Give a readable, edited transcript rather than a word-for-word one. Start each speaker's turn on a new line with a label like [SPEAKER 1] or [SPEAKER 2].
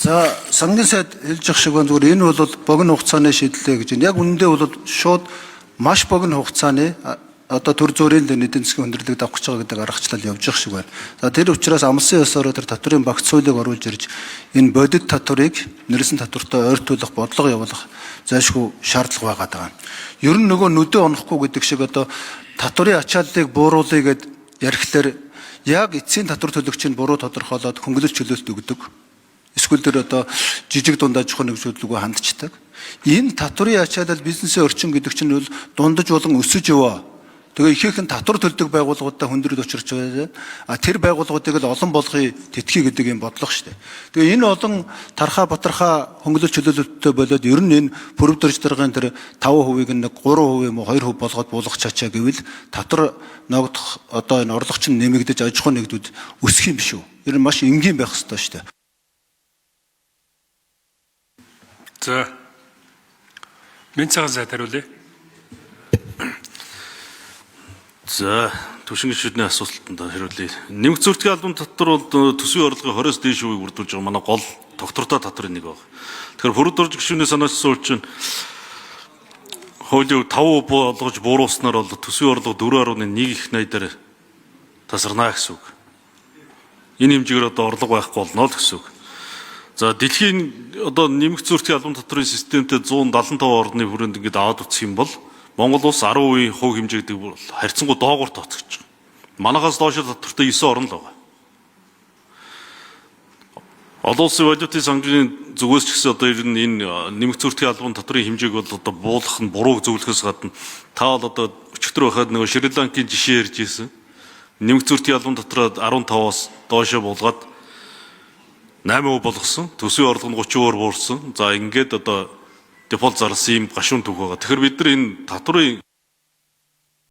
[SPEAKER 1] За сангийн сайд хэлж явах шиг байна. Зүгээр энэ бол богино хугацааны шийдлээ гэж байна. Яг үнэндээ бол шууд маш богино хугацааны одоо төр зүрийн эдийн засгийн хүндрэлийг давах гэж байгаа гэдэг аргачлал явж явах шиг байна. За тэр учраас амлсан ёсоор тэр татврын багц хуулийг оруулж ирж энэ бодит татврыг нэрсэн татвартай ойртуулах бодлого явуулах зайлшгүй шаардлага байгаа. Ер нь нөгөө нүдэ онохгүй гэдэг шиг одоо татврын ачааллыг бууруулъя гэд ярихлаар яг эцсийн татвар төлөгчийн буруу тодорхойлоод хөнгөлөлт чөлөөлт өгдөг. Эсвэл тэр одоо жижиг дундаж зохион нэгжүүлэлгүй хандчдаг. Энэ татврын ачаалал бизнесийн орчин гэдэг чинь бол дундаж болон өсөж яваа. Тэгээ ихээхэн татвар төлдөг байгууллагуудаа хүндрэл учирч байгаа. Тэр байгууллагуудыг л олон болгоё тэтгэе гэдэг юм бодлого шүү дээ. Тэгээ энэ олон тархаа батархаа хөнгөлөлт чөлөөлөлттэй болоод ер нь энэ пүрэв дөрж даргын тэр 5%-ийг нэг 3% юм уу 2% болгоод буулгах чачаа гэвэл татвар ногдох одоо энэ орлогч нь нэмэгдэж аж ахуй нэгдүүд өсөх юм биш үү? Ер нь маш энгийн байх ёстой шүү дээ.
[SPEAKER 2] За. Менцагаа сайд хариулъя.
[SPEAKER 3] За, түвшин гишүүдний асуултанд хариулъя. Нэмэгц зөрчлийн албан татвар бол төсвийн орлогын 20-с дээш хувийг бүрдүүлж байгаа манай гол тогтвортой татврын нэг байна. Тэгэхээр пүрэв дөрж гишүүний санаачсан үйл чинь хуулийг 5% болгож бууруулснаар бол төсвийн орлого 4.1 их найдаар тасарнаа гэсэн үг. Энэ хэмжээгээр одоо орлого байхгүй болно л гэсэн үг. За дэлхийн одоо нэмэгц зөрчлийн албан татврын системтэй 175 орны хүрээнд ингээд аваад үтсэх юм бол Монгол улс 10% хувь хэмжээ гэдэг бол харьцангуй доогуур тооцогч. Манайхаас доош татвартай 9 орн л байгаа. Олон улсын валютын санхүүгийн зүгээс ч гэсэн одоо ер нь энэ нэмэгц зөрчлийн албан татврын хэмжээг бол одоо буулгах нь буруу зөвлөхөөс гадна та бол одоо өчигдөр байхад нөгөө Шри-Ланкийн жишээ ярьж ирсэн. Нэмэгц зөрчлийн албан татраа 15-аас доошоо буулгаад 8% болгосон. Төсвийн орлого нь 30% буурсан. За ингээд одоо дефолт зарласан юм гашуун түүх байгаа. Тэгэхээр бид нар энэ татврын